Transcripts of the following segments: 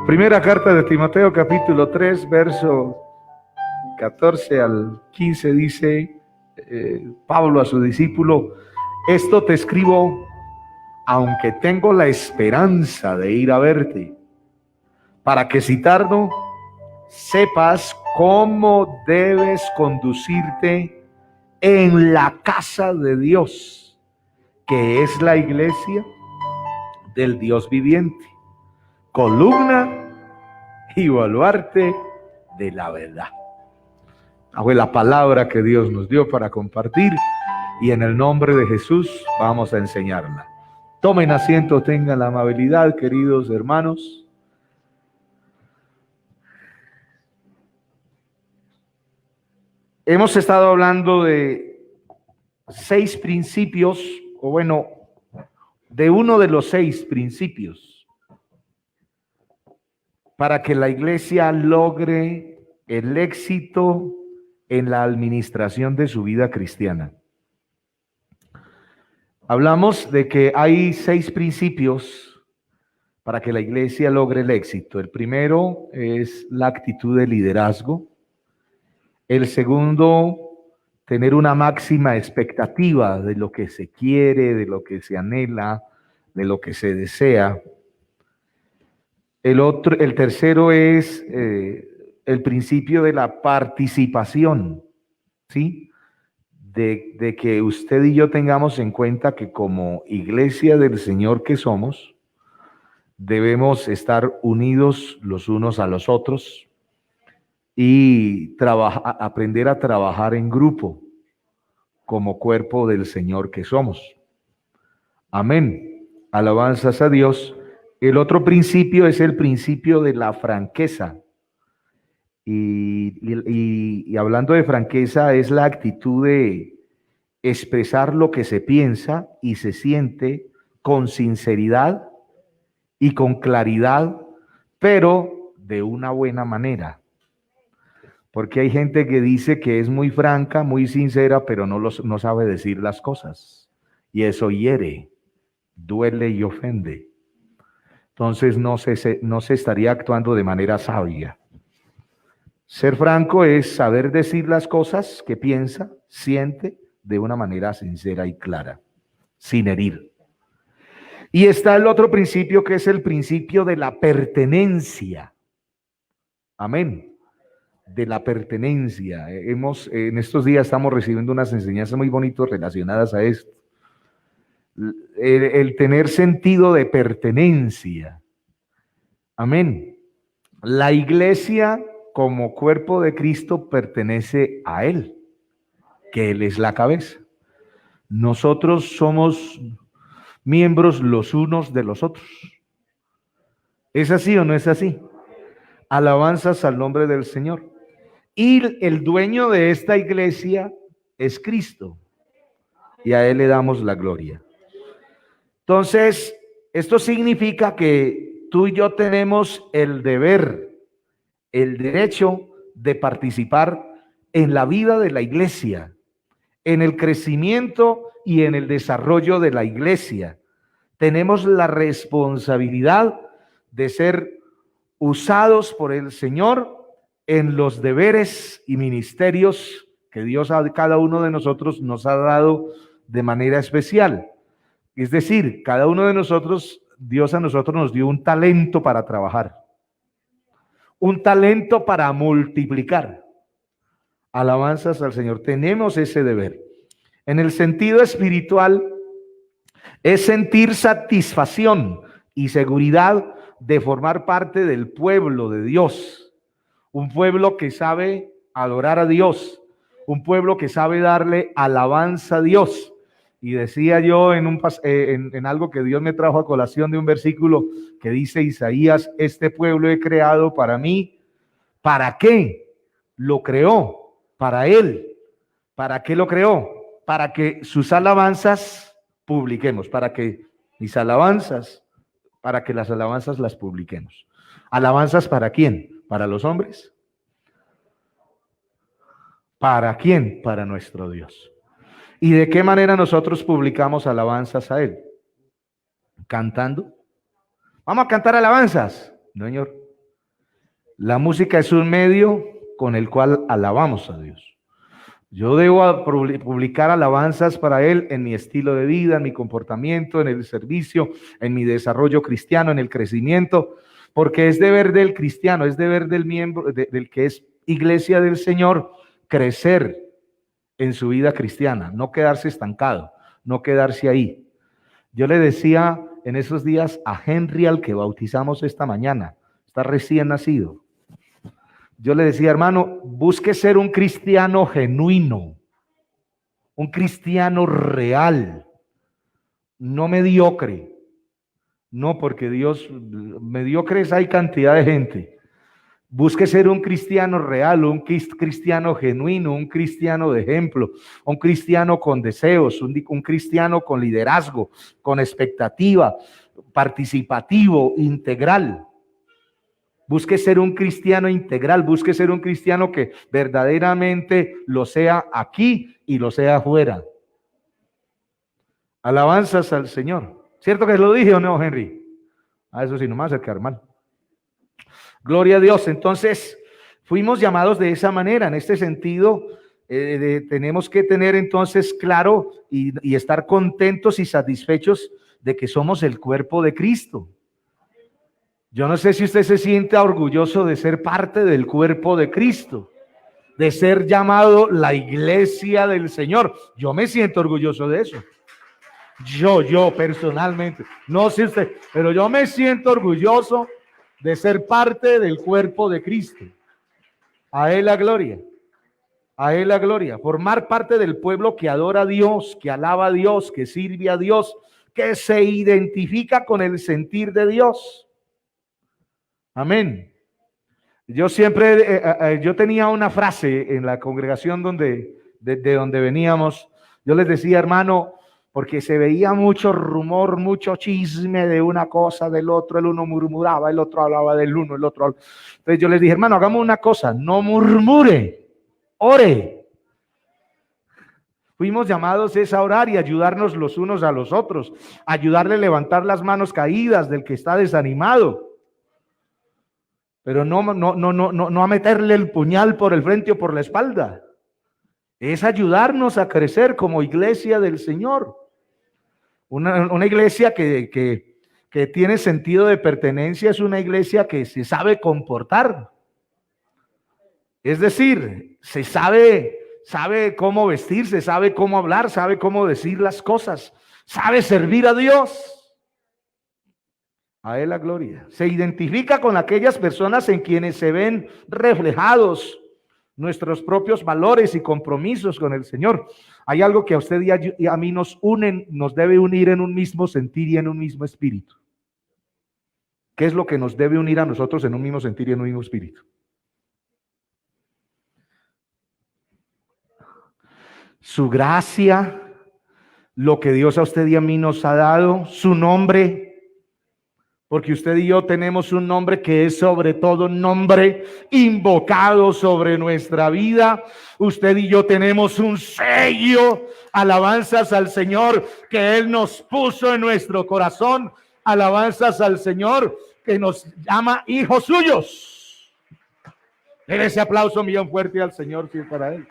Primera carta de Timoteo, capítulo 3, verso 14 al 15, dice Pablo a su discípulo: esto te escribo, aunque tengo la esperanza de ir a verte, para que si tardo, sepas cómo debes conducirte en la casa de Dios, que es la iglesia del Dios viviente, columna y baluarte de la verdad. Fue la palabra que Dios nos dio para compartir, y en el nombre de Jesús vamos a enseñarla. Tomen asiento, tengan la amabilidad, queridos hermanos. Hemos estado hablando de 6 principios, o bueno, de uno de los 6 principios para que la iglesia logre el éxito en la administración de su vida cristiana. Hablamos de que hay 6 principios para que la iglesia logre el éxito. El primero es la actitud de liderazgo. El segundo, tener una máxima expectativa de lo que se quiere, de lo que se anhela, de lo que se desea. El tercero es el principio de la participación, ¿sí? De que usted y yo tengamos en cuenta que como iglesia del Señor que somos, debemos estar unidos los unos a los otros y aprender a trabajar en grupo como cuerpo del Señor que somos. Amén. Alabanzas a Dios. El otro principio es el principio de la franqueza. Y hablando de franqueza, es la actitud de expresar lo que se piensa y se siente con sinceridad y con claridad, pero de una buena manera. Porque hay gente que dice que es muy franca, muy sincera, pero no sabe decir las cosas. Y eso hiere, duele y ofende. Entonces no se estaría actuando de manera sabia. Ser franco es saber decir las cosas que piensa, siente, de una manera sincera y clara, sin herir. Y está el otro principio, que es el principio de la pertenencia. Amén. De la pertenencia. En estos días estamos recibiendo unas enseñanzas muy bonitas relacionadas a esto. El tener sentido de pertenencia. Amén. La iglesia como cuerpo de Cristo pertenece a Él, que Él es la cabeza. Nosotros somos miembros los unos de los otros. ¿Es así o no es así? Alabanzas al nombre del Señor. Y el dueño de esta iglesia es Cristo, y a Él le damos la gloria. Entonces, esto significa que tú y yo tenemos el deber, el derecho de participar en la vida de la iglesia, en el crecimiento y en el desarrollo de la iglesia. Tenemos la responsabilidad de ser usados por el Señor en los deberes y ministerios que Dios a cada uno de nosotros nos ha dado de manera especial. Es decir, cada uno de nosotros, Dios a nosotros nos dio un talento para trabajar, un talento para multiplicar. Alabanzas al Señor. Tenemos ese deber. En el sentido espiritual, es sentir satisfacción y seguridad de formar parte del pueblo de Dios. Un pueblo que sabe adorar a Dios, un pueblo que sabe darle alabanza a Dios. Y decía yo en algo que Dios me trajo a colación de un versículo que dice Isaías: este pueblo he creado para mí. ¿Para qué? Lo creó para Él. ¿Para qué lo creó? Para que sus alabanzas publiquemos, para que mis alabanzas, para que las alabanzas las publiquemos. ¿Alabanzas para quién? ¿Para los hombres? ¿Para quién? Para nuestro Dios. ¿Y de qué manera nosotros publicamos alabanzas a Él? ¿Cantando? Vamos a cantar alabanzas. No, señor. La música es un medio con el cual alabamos a Dios. Yo debo publicar alabanzas para Él en mi estilo de vida, en mi comportamiento, en el servicio, en mi desarrollo cristiano, en el crecimiento, porque es deber del cristiano, es deber del miembro, del que es iglesia del Señor, crecer en su vida cristiana, no quedarse estancado, no quedarse ahí. Yo le decía en esos días a Henry, al que bautizamos esta mañana, está recién nacido. Yo le decía, hermano, busque ser un cristiano genuino, un cristiano real, no mediocre. No, porque Dios, mediocres hay cantidad de gente. Busque ser un cristiano real, un cristiano genuino, un cristiano de ejemplo, un cristiano con deseos, un cristiano con liderazgo, con expectativa, participativo, integral. Busque ser un cristiano integral, busque ser un cristiano que verdaderamente lo sea aquí y lo sea afuera. Alabanzas al Señor. ¿Cierto que lo dije o no, Henry? A eso sí, no me va a acercar mal. Gloria a Dios. Entonces, fuimos llamados de esa manera. En este sentido, tenemos que tener entonces claro y estar contentos y satisfechos de que somos el cuerpo de Cristo. Yo no sé si usted se siente orgulloso de ser parte del cuerpo de Cristo, de ser llamado la iglesia del Señor. Yo me siento orgulloso de eso. Yo personalmente, no sé usted, pero yo me siento orgulloso de ser parte del cuerpo de Cristo. A Él la gloria. A Él la gloria. Formar parte del pueblo que adora a Dios, que alaba a Dios, que sirve a Dios, que se identifica con el sentir de Dios. Amén. Yo siempre, yo tenía una frase en la congregación de donde veníamos. Yo les decía, hermano, porque se veía mucho rumor, mucho chisme de una cosa, del otro, el uno murmuraba, el otro hablaba del uno, el otro. Entonces yo les dije, hermano, hagamos una cosa, no murmure, ore. Fuimos llamados a orar y ayudarnos los unos a los otros, ayudarle a levantar las manos caídas del que está desanimado. Pero no a meterle el puñal por el frente o por la espalda. Es ayudarnos a crecer como iglesia del Señor. Una iglesia que tiene sentido de pertenencia es una iglesia que se sabe comportar. Es decir, se sabe cómo vestirse, sabe cómo hablar, sabe cómo decir las cosas, sabe servir a Dios. A Él la gloria. Se identifica con aquellas personas en quienes se ven reflejados nuestros propios valores y compromisos con el Señor. Hay algo que a usted y a mí nos unen, nos debe unir en un mismo sentir y en un mismo espíritu. ¿Qué es lo que nos debe unir a nosotros en un mismo sentir y en un mismo espíritu? Su gracia, lo que Dios a usted y a mí nos ha dado, su nombre. Porque usted y yo tenemos un nombre que es sobre todo un nombre invocado sobre nuestra vida. Usted y yo tenemos un sello, alabanzas al Señor, que Él nos puso en nuestro corazón. Alabanzas al Señor, que nos llama hijos suyos. Denle ese aplauso bien fuerte al Señor, sí, para Él.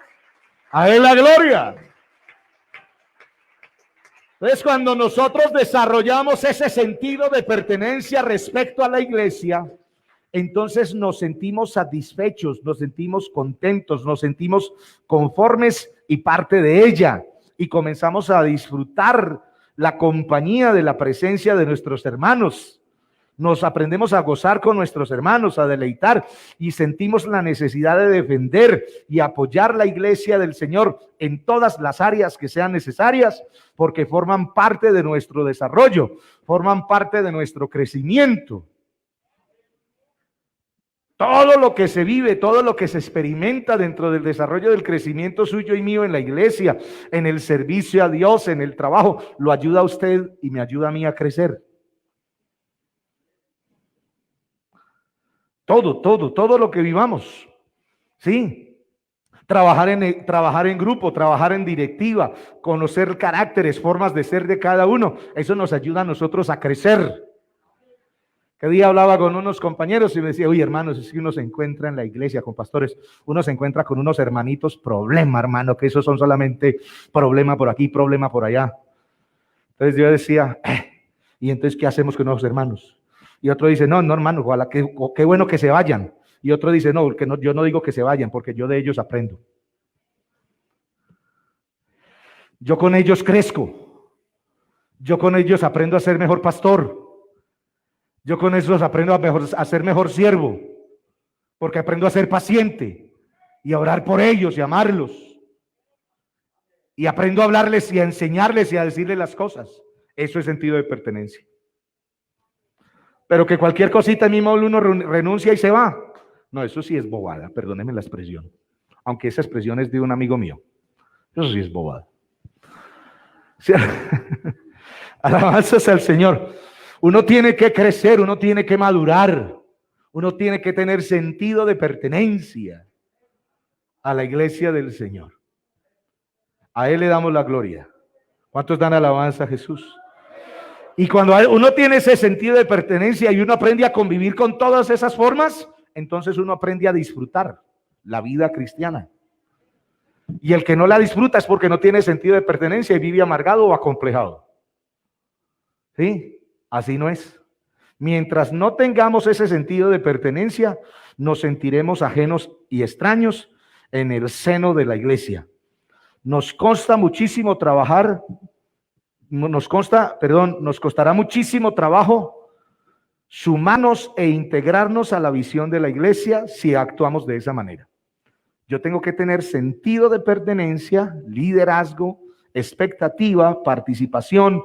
A Él la gloria. Entonces, cuando nosotros desarrollamos ese sentido de pertenencia respecto a la iglesia, entonces nos sentimos satisfechos, nos sentimos contentos, nos sentimos conformes y parte de ella, y comenzamos a disfrutar la compañía de la presencia de nuestros hermanos. Nos aprendemos a gozar con nuestros hermanos, a deleitar, y sentimos la necesidad de defender y apoyar la iglesia del Señor en todas las áreas que sean necesarias, porque forman parte de nuestro desarrollo, forman parte de nuestro crecimiento. Todo lo que se vive, todo lo que se experimenta dentro del desarrollo del crecimiento suyo y mío en la iglesia, en el servicio a Dios, en el trabajo, lo ayuda a usted y me ayuda a mí a crecer. Todo lo que vivamos, ¿sí? Trabajar en grupo, trabajar en directiva, conocer caracteres, formas de ser de cada uno, eso nos ayuda a nosotros a crecer. Que día hablaba con unos compañeros y me decía, oye, hermanos, es que uno se encuentra en la iglesia con pastores, uno se encuentra con unos hermanitos, problema, hermano, que esos son solamente problema por aquí, problema por allá. Entonces yo decía, ¿y entonces qué hacemos con los hermanos? Y otro dice, no, hermano, ojalá qué bueno que se vayan. Y otro dice, no, yo no digo que se vayan, porque yo de ellos aprendo. Yo con ellos crezco. Yo con ellos aprendo a ser mejor pastor. Yo con ellos aprendo a ser mejor siervo, porque aprendo a ser paciente y a orar por ellos y a amarlos. Y aprendo a hablarles y a enseñarles y a decirles las cosas. Eso es sentido de pertenencia. Pero que cualquier cosita mismo uno renuncia y se va. No, eso sí es bobada, perdónenme la expresión. Aunque esa expresión es de un amigo mío. Eso sí es bobada. O sea, alabanzas al Señor. Uno tiene que crecer, uno tiene que madurar, uno tiene que tener sentido de pertenencia a la iglesia del Señor. A Él le damos la gloria. ¿Cuántos dan alabanza a Jesús? Y cuando uno tiene ese sentido de pertenencia y uno aprende a convivir con todas esas formas, entonces uno aprende a disfrutar la vida cristiana. Y el que no la disfruta es porque no tiene sentido de pertenencia y vive amargado o acomplejado. ¿Sí? Así no es. Mientras no tengamos ese sentido de pertenencia, nos sentiremos ajenos y extraños en el seno de la iglesia. Nos costará muchísimo trabajo sumarnos e integrarnos a la visión de la iglesia si actuamos de esa manera. Yo tengo que tener sentido de pertenencia, liderazgo, expectativa, participación,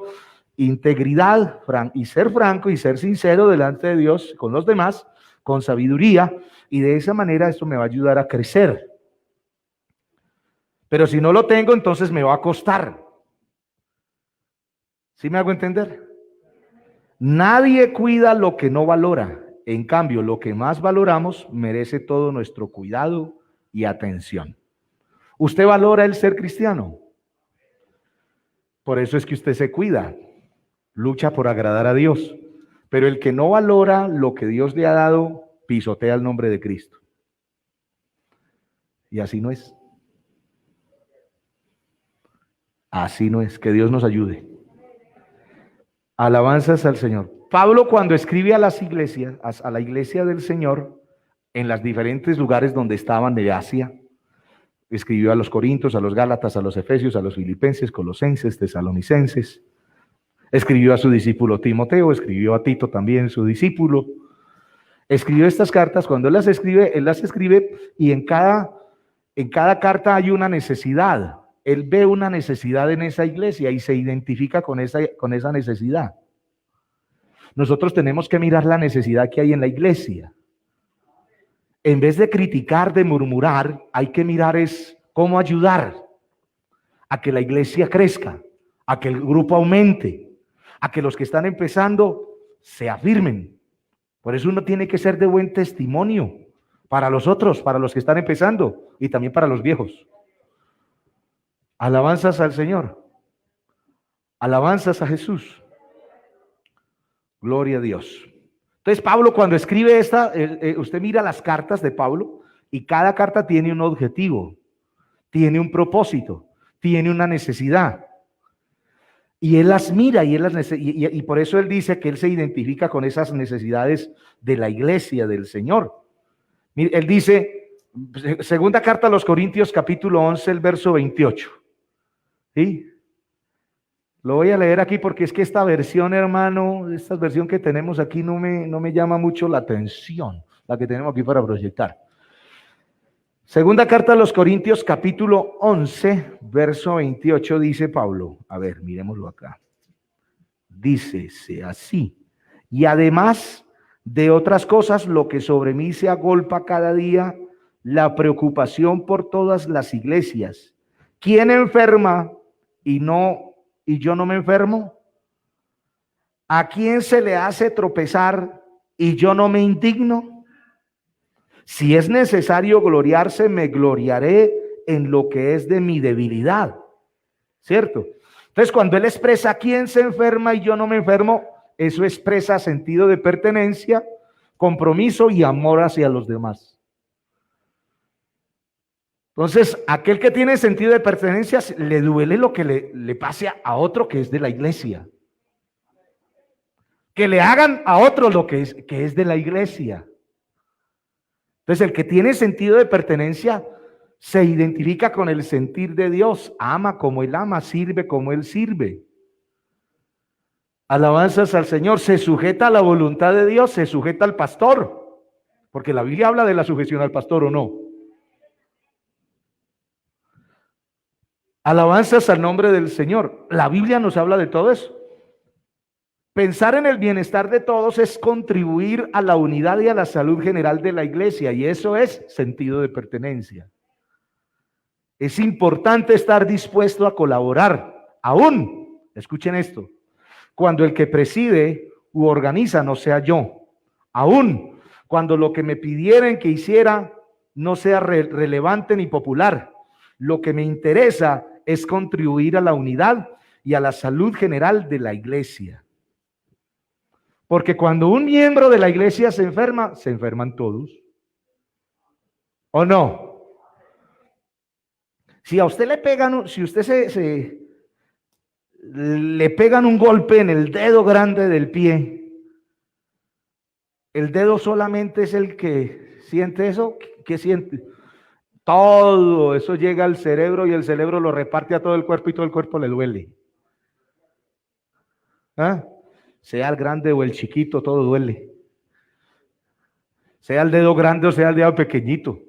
integridad y ser franco y ser sincero delante de Dios con los demás, con sabiduría, y de esa manera esto me va a ayudar a crecer. Pero si no lo tengo, entonces me va a costar. ¿Sí me hago entender? Nadie cuida lo que no valora. En cambio, lo que más valoramos merece todo nuestro cuidado y atención. ¿Usted valora el ser cristiano? Por eso es que usted se cuida. Lucha por agradar a Dios, pero el que no valora lo que Dios le ha dado, pisotea el nombre de Cristo. Y así no es. Así no es. Que Dios nos ayude. Alabanzas al Señor. Pablo, cuando escribe a las iglesias, a la iglesia del Señor, en los diferentes lugares donde estaban de Asia, escribió a los Corintios, a los Gálatas, a los Efesios, a los Filipenses, Colosenses, Tesalonicenses. Escribió a su discípulo Timoteo, escribió a Tito también, su discípulo. Escribió estas cartas. Cuando él las escribe y en cada carta hay una necesidad. Él ve una necesidad en esa iglesia y se identifica con esa necesidad. Nosotros tenemos que mirar la necesidad que hay en la iglesia. En vez de criticar, de murmurar, hay que mirar es cómo ayudar a que la iglesia crezca, a que el grupo aumente, a que los que están empezando se afirmen. Por eso uno tiene que ser de buen testimonio para los otros, para los que están empezando y también para los viejos. Alabanzas al Señor. Alabanzas a Jesús. Gloria a Dios. Entonces Pablo, cuando escribe usted mira las cartas de Pablo y cada carta tiene un objetivo, tiene un propósito, tiene una necesidad. Y él las mira y por eso él dice que él se identifica con esas necesidades de la iglesia del Señor. Él dice, segunda carta a los Corintios, capítulo 11, el verso 28. ¿Sí? Lo voy a leer aquí porque es que esta versión, hermano, esta versión que tenemos aquí no me llama mucho la atención, la que tenemos aquí para proyectar. Segunda carta a los Corintios, capítulo 11, verso 28, dice Pablo. A ver, miremoslo acá. Dícese así. Y además de otras cosas, lo que sobre mí se agolpa cada día, la preocupación por todas las iglesias. ¿Quién enferma y yo no me enfermo? ¿A quién se le hace tropezar y yo no me indigno? Si es necesario gloriarse, me gloriaré en lo que es de mi debilidad. ¿Cierto? Entonces, cuando él expresa quién se enferma y yo no me enfermo, eso expresa sentido de pertenencia, compromiso y amor hacia los demás. Entonces, aquel que tiene sentido de pertenencia, le duele lo que le pase a otro que es de la iglesia. Que le hagan a otro lo que es de la iglesia. Entonces, el que tiene sentido de pertenencia se identifica con el sentir de Dios, ama como Él ama, sirve como Él sirve. Alabanzas al Señor, se sujeta a la voluntad de Dios, se sujeta al pastor, porque la Biblia habla de la sujeción al pastor, ¿o no? Alabanzas al nombre del Señor. La Biblia nos habla de todo eso. Pensar en el bienestar de todos es contribuir a la unidad y a la salud general de la iglesia, y eso es sentido de pertenencia. Es importante estar dispuesto a colaborar, aún, escuchen esto, cuando el que preside u organiza no sea yo, aún cuando lo que me pidieran que hiciera no sea relevante ni popular. Lo que me interesa es contribuir a la unidad y a la salud general de la iglesia. Porque cuando un miembro de la iglesia se enferma, se enferman todos. ¿O no? Si a usted le pegan, si usted le pegan un golpe en el dedo grande del pie, el dedo solamente es el que siente eso. ¿Qué siente? Todo eso llega al cerebro y el cerebro lo reparte a todo el cuerpo y todo el cuerpo le duele. ¿Ah? Sea el grande o el chiquito, todo duele. Sea el dedo grande o sea el dedo pequeñito,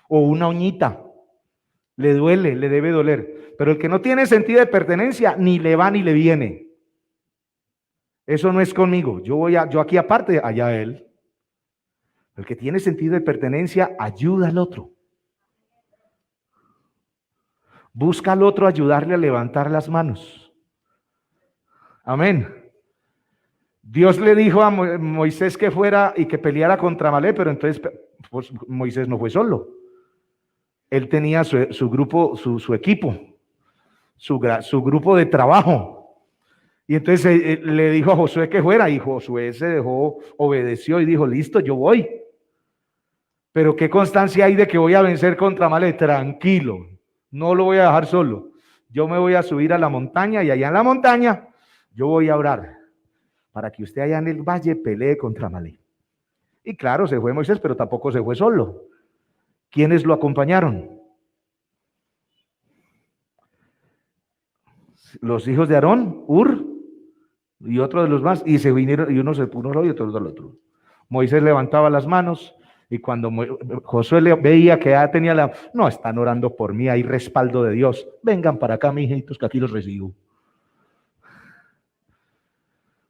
o una uñita, le duele, le debe doler. Pero el que no tiene sentido de pertenencia, ni le va ni le viene. Eso no es conmigo. Yo aquí aparte, allá él. El que tiene sentido de pertenencia, ayuda al otro. Busca al otro ayudarle a levantar las manos. Amén. Dios le dijo a Moisés que fuera y que peleara contra Amalek, pero entonces pues, Moisés no fue solo. Él tenía su grupo, su equipo, su grupo de trabajo. Y entonces le dijo a Josué que fuera, y Josué se dejó, obedeció y dijo, listo, yo voy. Pero ¿qué constancia hay de que voy a vencer contra Amalek? Tranquilo, no lo voy a dejar solo. Yo me voy a subir a la montaña y allá en la montaña yo voy a orar para que usted allá en el valle pelee contra Amalek. Y claro, se fue Moisés, pero tampoco se fue solo. ¿Quiénes lo acompañaron? Los hijos de Aarón, Hur y otro de los más, y se vinieron, y uno se puso uno y otro del otro. Moisés levantaba las manos, y cuando Josué le veía que ya tenía no, están orando por mí, hay respaldo de Dios, vengan para acá, mis hijitos, que aquí los recibo.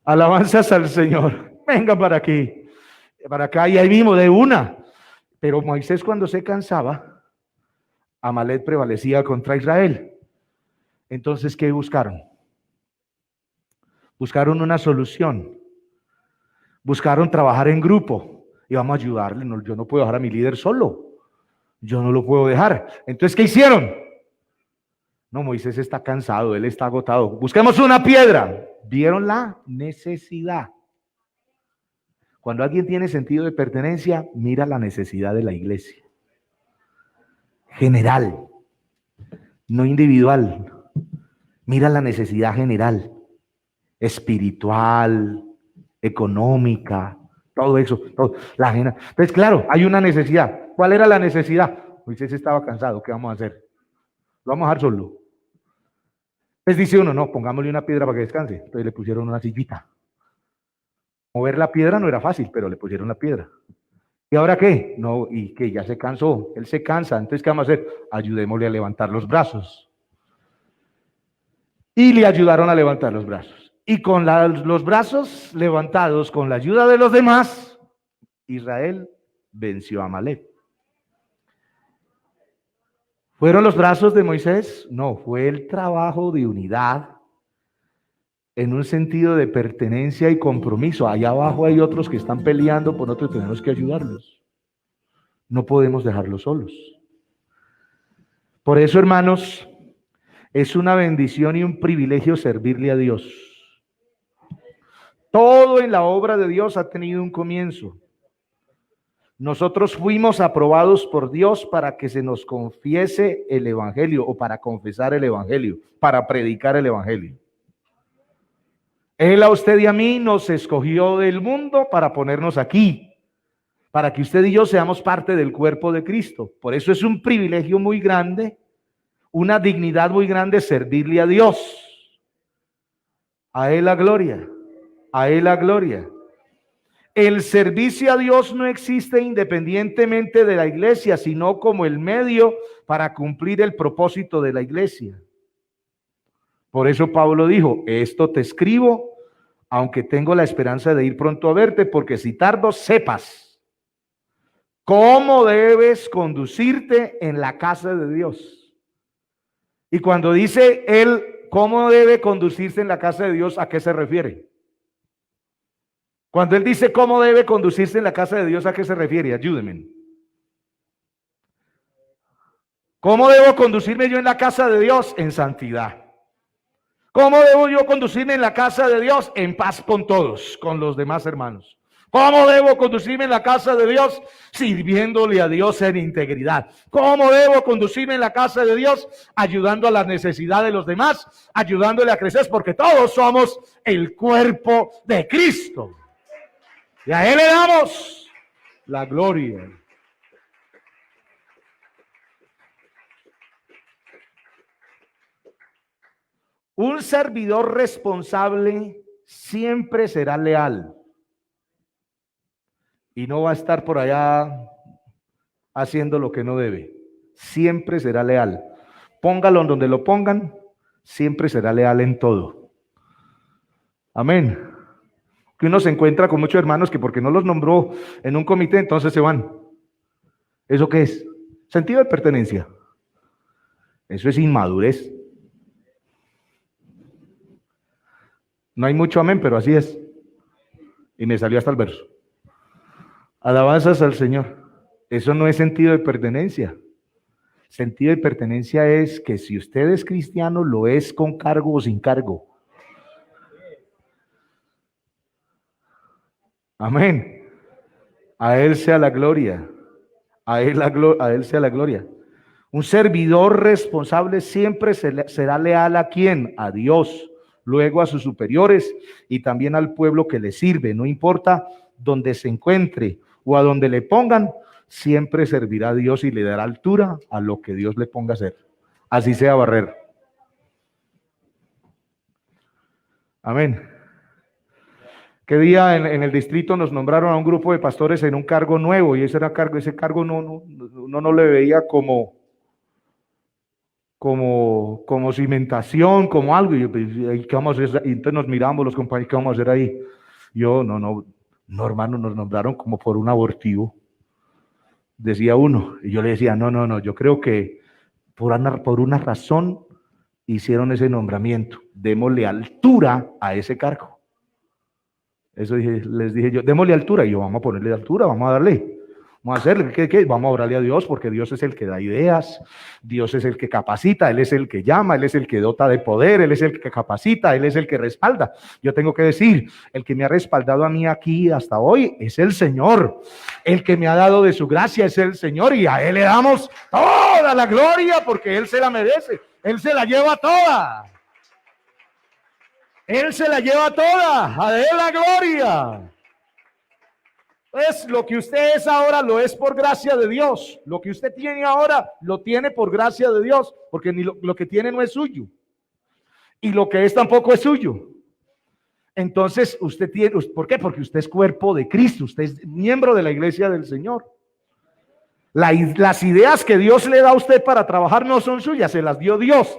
Alabanzas al Señor, vengan para aquí, para acá, y ahí mismo de una. Pero Moisés, cuando se cansaba, Amalek prevalecía contra Israel. Entonces, ¿qué buscaron? Buscaron una solución. Buscaron trabajar en grupo. Y vamos a ayudarle. No, yo no puedo dejar a mi líder solo. Yo no lo puedo dejar. Entonces, ¿qué hicieron? No, Moisés está cansado, él está agotado. Busquemos una piedra. Vieron la necesidad. Cuando alguien tiene sentido de pertenencia, mira la necesidad de la iglesia. General, no individual. Mira la necesidad general, espiritual, económica, todo eso. Todo. Entonces, claro, hay una necesidad. ¿Cuál era la necesidad? Moisés estaba cansado, ¿qué vamos a hacer? Lo vamos a dejar solo. Entonces dice uno, no, pongámosle una piedra para que descanse. Entonces le pusieron una sillita. Mover la piedra no era fácil, pero le pusieron la piedra. ¿Y ahora qué? No, y que ya se cansó, él se cansa. Entonces, ¿qué vamos a hacer? Ayudémosle a levantar los brazos. Y le ayudaron a levantar los brazos. Y con los brazos levantados, con la ayuda de los demás, Israel venció a Amalek. ¿Fueron los brazos de Moisés? No, fue el trabajo de unidad en un sentido de pertenencia y compromiso. Allá abajo hay otros que están peleando por nosotros, tenemos que ayudarlos. No podemos dejarlos solos. Por eso, hermanos, es una bendición y un privilegio servirle a Dios. Todo en la obra de Dios ha tenido un comienzo. Nosotros fuimos aprobados por Dios para que se nos confiese el Evangelio, o para confesar el Evangelio, para predicar el Evangelio. Él a usted y a mí nos escogió del mundo para ponernos aquí, para que usted y yo seamos parte del cuerpo de Cristo. Por eso es un privilegio muy grande, una dignidad muy grande servirle a Dios. A Él la gloria, a Él la gloria. El servicio a Dios no existe independientemente de la iglesia, sino como el medio para cumplir el propósito de la iglesia. Por eso Pablo dijo, esto te escribo, aunque tengo la esperanza de ir pronto a verte, porque si tardo, sepas cómo debes conducirte en la casa de Dios. Y cuando dice él, cómo debe conducirse en la casa de Dios, ¿a qué se refiere? Cuando él dice cómo debe conducirse en la casa de Dios, ¿a qué se refiere? Ayúdenme. ¿Cómo debo conducirme yo en la casa de Dios? En santidad. ¿Cómo debo yo conducirme en la casa de Dios? En paz con todos, con los demás hermanos. ¿Cómo debo conducirme en la casa de Dios? Sirviéndole a Dios en integridad. ¿Cómo debo conducirme en la casa de Dios? Ayudando a las necesidades de los demás, ayudándole a crecer, porque todos somos el cuerpo de Cristo. Y a Él le damos la gloria. Un servidor responsable siempre será leal. Y no va a estar por allá haciendo lo que no debe. Siempre será leal. Póngalo en donde lo pongan, siempre será leal en todo. Amén. Que uno se encuentra con muchos hermanos que porque no los nombró en un comité, entonces se van. ¿Eso qué es? Sentido de pertenencia. Eso es inmadurez. No hay mucho amén, pero así es. Y me salió hasta el verso. Alabanzas al Señor. Eso no es sentido de pertenencia. Sentido de pertenencia es que si usted es cristiano, lo es con cargo o sin cargo. Amén. A Él sea la gloria. A Él sea la gloria. Un servidor responsable siempre será leal ¿a quién? A Dios, luego a sus superiores y también al pueblo que le sirve. No importa donde se encuentre o a donde le pongan, siempre servirá a Dios y le dará altura a lo que Dios le ponga a hacer. Así sea Barrera. Amén. ¿Qué día en el distrito nos nombraron a un grupo de pastores en un cargo nuevo? Y ese cargo uno no le veía como cimentación, como algo. Y ¿qué vamos a hacer? Y entonces nos miramos los compañeros, ¿qué vamos a hacer ahí? Yo, no, hermano, nos nombraron como por un abortivo. Decía uno. Y yo le decía, no, yo creo que por una razón hicieron ese nombramiento. Démosle altura a ese cargo. Eso les dije yo, démosle altura. Y yo, vamos a ponerle altura, vamos a darle. Vamos a hacerle, ¿qué? Vamos a orarle a Dios, porque Dios es el que da ideas, Dios es el que capacita, Él es el que llama, Él es el que dota de poder, Él es el que capacita, Él es el que respalda. Yo tengo que decir, el que me ha respaldado a mí aquí hasta hoy es el Señor. El que me ha dado de su gracia es el Señor, y a Él le damos toda la gloria porque Él se la merece. Él se la lleva toda. Él se la lleva toda. A Él la gloria. Pues lo que usted es ahora lo es por gracia de Dios. Lo que usted tiene ahora lo tiene por gracia de Dios, porque ni lo que tiene no es suyo. Y lo que es tampoco es suyo. Entonces usted tiene, ¿por qué? Porque usted es cuerpo de Cristo, usted es miembro de la iglesia del Señor. Las ideas que Dios le da a usted para trabajar no son suyas, se las dio Dios.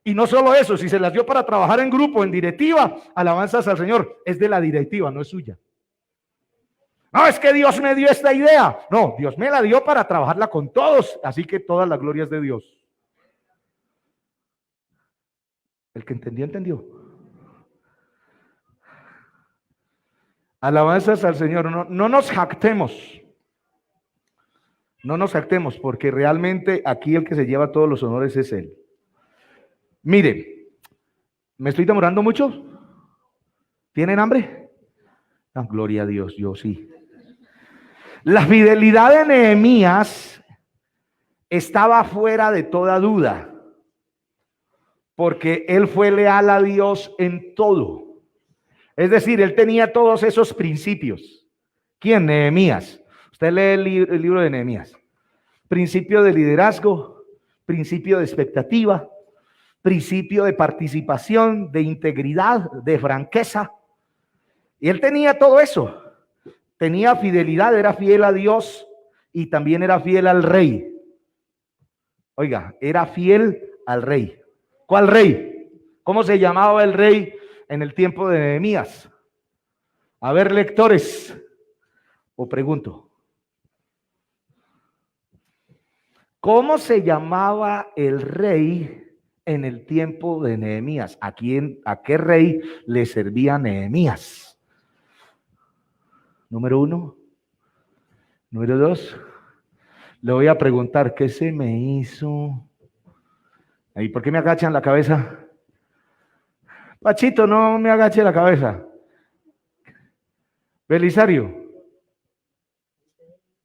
Y no solo eso, si se las dio para trabajar en grupo, en directiva, alabanzas al Señor, es de la directiva, no es suya. No, es que Dios me dio esta idea. No, Dios me la dio para trabajarla con todos. Así que todas las glorias de Dios. El que entendió, entendió. Alabanzas al Señor. No nos jactemos. No nos jactemos, porque realmente aquí el que se lleva todos los honores es Él. Mire, ¿me estoy demorando mucho? ¿Tienen hambre? Ah, gloria a Dios, yo sí. La fidelidad de Nehemías estaba fuera de toda duda, porque él fue leal a Dios en todo. Es decir, él tenía todos esos principios. ¿Quién? Nehemías. Usted lee el libro de Nehemías. Principio de liderazgo, principio de expectativa, principio de participación, de integridad, de franqueza. Y él tenía todo eso. Tenía fidelidad, era fiel a Dios y también era fiel al rey. Oiga, era fiel al rey. ¿Cuál rey? ¿Cómo se llamaba el rey en el tiempo de Nehemías? A ver, lectores, o pregunto. ¿Cómo se llamaba el rey en el tiempo de Nehemías? ¿A qué rey le servía Nehemías? Número 1. Número 2. Le voy a preguntar, ¿qué se me hizo? ¿Y por qué me agachan la cabeza? Pachito, no me agache la cabeza. Belisario.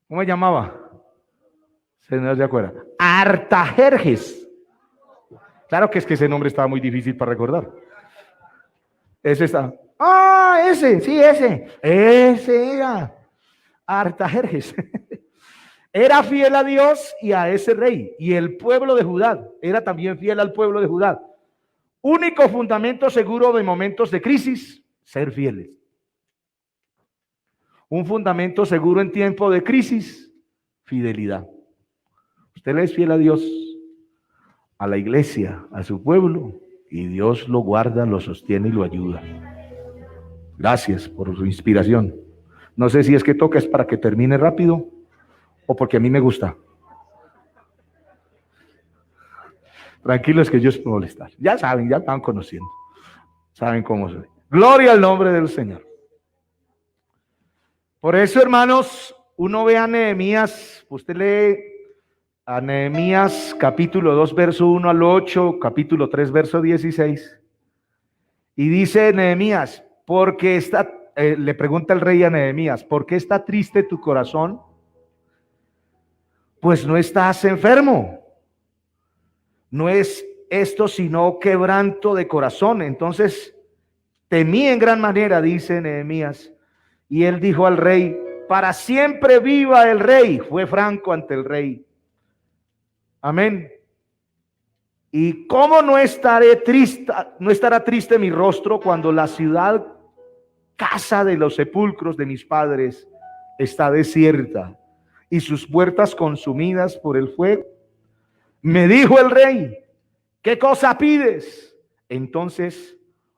¿Cómo se llamaba? Se no se acuerda. Artajerjes. Claro que es que ese nombre estaba muy difícil para recordar. Ese está. Ah, ese, sí, ese. Ese era Artajerjes. Era fiel a Dios y a ese rey. Y el pueblo de Judá era también fiel al pueblo de Judá. Único fundamento seguro de momentos de crisis, ser fieles. Un fundamento seguro en tiempo de crisis, fidelidad. Usted le es fiel a Dios, a la iglesia, a su pueblo, y Dios lo guarda, lo sostiene y lo ayuda. Gracias por su inspiración. No sé si es que toca es para que termine rápido o porque a mí me gusta. Tranquilos que yo es molestar. Ya saben, ya están conociendo. Saben cómo soy. Gloria al nombre del Señor. Por eso, hermanos, uno ve a Nehemías, usted lee a Nehemías capítulo 2, verso 1 al 8, capítulo 3, verso 16. Y dice Nehemías, porque le pregunta el rey a Nehemías, ¿por qué está triste tu corazón? Pues no estás enfermo. No es esto sino quebranto de corazón. Entonces temí en gran manera, dice Nehemías. Y él dijo al rey, para siempre viva el rey. Fue franco ante el rey. Amén. ¿Y cómo no estará triste mi rostro cuando la ciudad, casa de los sepulcros de mis padres, está desierta y sus puertas consumidas por el fuego? Me dijo el rey, ¿qué cosa pides? Entonces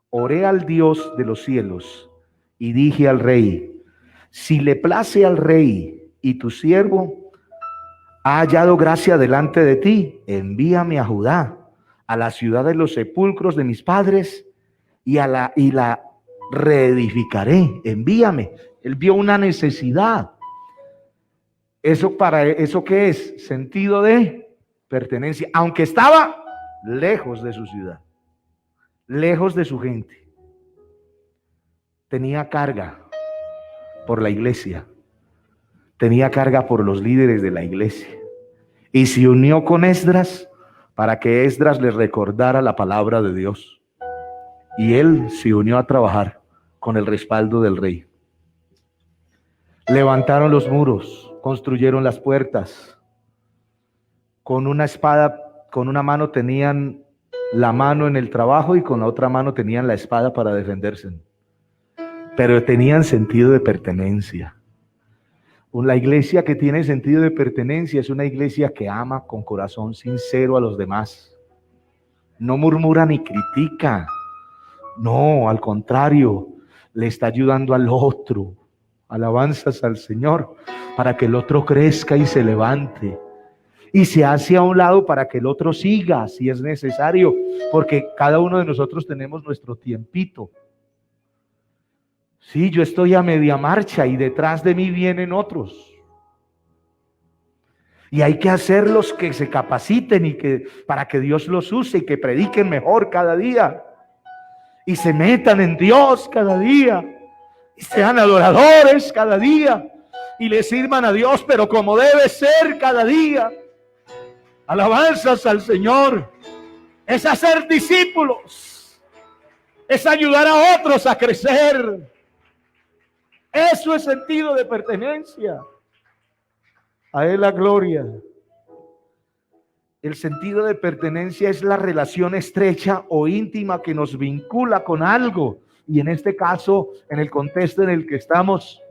oré al Dios de los cielos y dije al rey, si le place al rey y tu siervo ha hallado gracia delante de ti, envíame a Judá, a la ciudad de los sepulcros de mis padres, y la reedificaré. Envíame. Él vio una necesidad. ¿Eso qué es? Sentido de pertenencia, aunque estaba lejos de su ciudad, lejos de su gente. Tenía carga por la iglesia, tenía carga por los líderes de la iglesia, y se unió con Esdras para que Esdras le recordara la palabra de Dios, y él se unió a trabajar con el respaldo del rey. Levantaron los muros, construyeron las puertas. Con una espada, con una mano tenían la mano en el trabajo y con la otra mano tenían la espada para defenderse. Pero tenían sentido de pertenencia. La iglesia que tiene sentido de pertenencia es una iglesia que ama con corazón sincero a los demás. No murmura ni critica. No, al contrario, le está ayudando al otro. Alabanzas al Señor para que el otro crezca y se levante. Y se hace a un lado para que el otro siga si es necesario, porque cada uno de nosotros tenemos nuestro tiempito. Sí, yo estoy a media marcha y detrás de mí vienen otros. Y hay que hacerlos que se capaciten y para que Dios los use y que prediquen mejor cada día. Y se metan en Dios cada día. y sean adoradores cada día y le sirvan a Dios, pero como debe ser cada día. Alabanzas al Señor. Es hacer discípulos, es ayudar a otros a crecer. Eso es sentido de pertenencia. A Él la gloria. El sentido de pertenencia es la relación estrecha o íntima que nos vincula con algo. Y en este caso, en el contexto en el que estamos,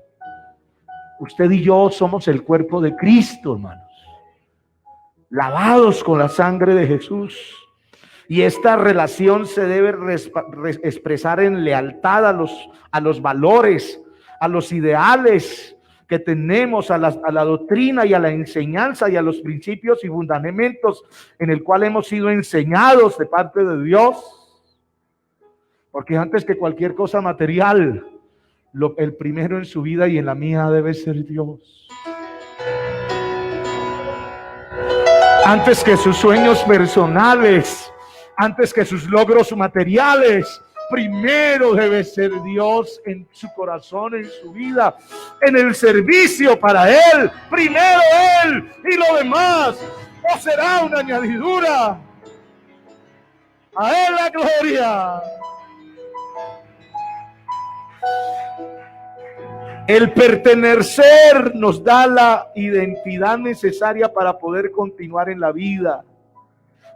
usted y yo somos el cuerpo de Cristo, hermanos. Lavados con la sangre de Jesús. Y esta relación se debe expresar en lealtad a los valores, a los ideales que tenemos, a la doctrina y a la enseñanza y a los principios y fundamentos en el cual hemos sido enseñados de parte de Dios. Porque antes que cualquier cosa material, el primero en su vida y en la mía debe ser Dios. Antes que sus sueños personales, antes que sus logros materiales, primero debe ser Dios en su corazón, en su vida, en el servicio para Él. Primero Él y lo demás no será una añadidura. A Él la gloria. El pertenecer nos da la identidad necesaria para poder continuar en la vida.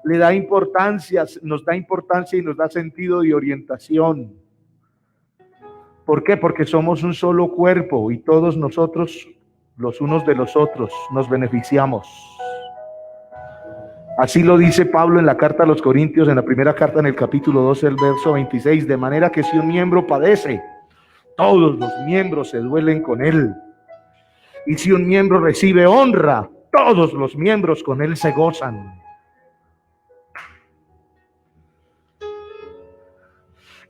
Le da importancia, nos da importancia y nos da sentido de orientación. ¿Por qué? Porque somos un solo cuerpo y todos nosotros, los unos de los otros, nos beneficiamos. Así lo dice Pablo en la carta a los Corintios, en la primera carta, en el capítulo 12, el verso 26, de manera que si un miembro padece, todos los miembros se duelen con él. Y si un miembro recibe honra, todos los miembros con él se gozan.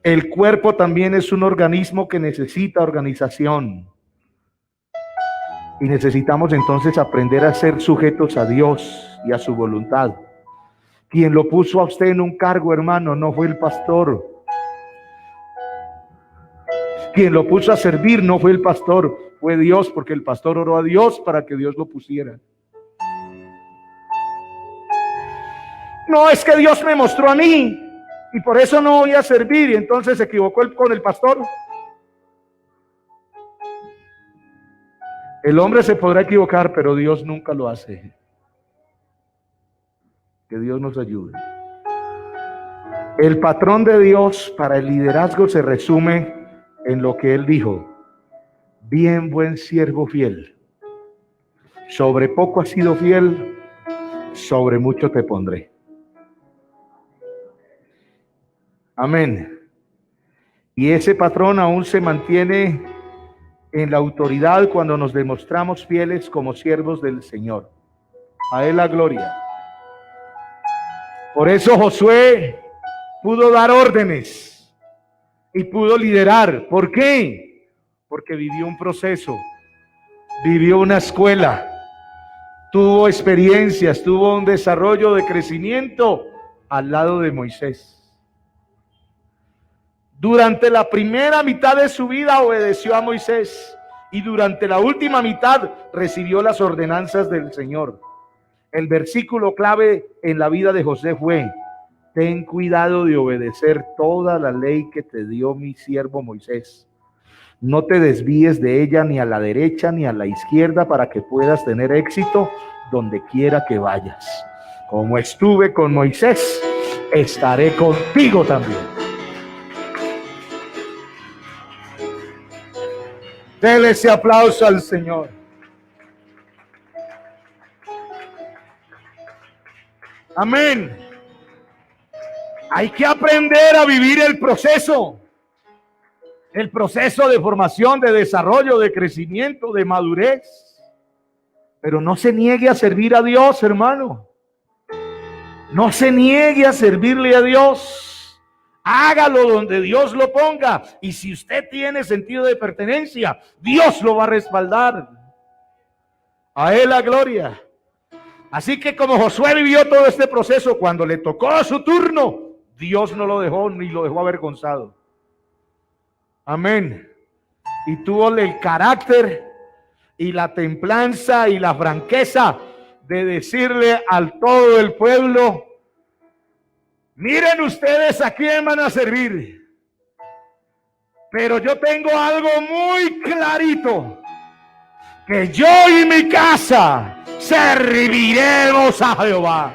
El cuerpo también es un organismo que necesita organización. Y necesitamos entonces aprender a ser sujetos a Dios y a su voluntad. Quien lo puso a usted en un cargo, hermano, no fue el pastor. Quien lo puso a servir no fue el pastor, fue Dios, porque el pastor oró a Dios para que Dios lo pusiera. No, es que Dios me mostró a mí y por eso no voy a servir, y entonces se equivocó con el pastor. El hombre se podrá equivocar, pero Dios nunca lo hace. Que Dios nos ayude. El patrón de Dios para el liderazgo se resume en lo que Él dijo: bien, buen siervo fiel, sobre poco has sido fiel, sobre mucho te pondré. Amén. Y ese patrón aún se mantiene en la autoridad cuando nos demostramos fieles como siervos del Señor. A Él la gloria. Por eso Josué pudo dar órdenes y pudo liderar. ¿Por qué? Porque vivió un proceso, vivió una escuela, tuvo experiencias, tuvo un desarrollo de crecimiento al lado de Moisés. Durante la primera mitad de su vida obedeció a Moisés y durante la última mitad recibió las ordenanzas del Señor. El versículo clave en la vida de José fue: ten cuidado de obedecer toda la ley que te dio mi siervo Moisés. No te desvíes de ella ni a la derecha ni a la izquierda, para que puedas tener éxito donde quiera que vayas. Como estuve con Moisés, estaré contigo también. Dele ese aplauso al Señor. Amén. Hay que aprender a vivir el proceso de formación, de desarrollo, de crecimiento, de madurez. Pero no se niegue a servir a Dios, hermano. No se niegue a servirle a Dios. Hágalo donde Dios lo ponga. Y si usted tiene sentido de pertenencia, Dios lo va a respaldar. A Él la gloria. Así que como Josué vivió todo este proceso, cuando le tocó su turno, Dios no lo dejó ni lo dejó avergonzado. Amén. y tuvo el carácter y la templanza y la franqueza de decirle al todo el pueblo: miren ustedes a quién van a servir, pero yo tengo algo muy clarito, que yo y mi casa serviremos a Jehová.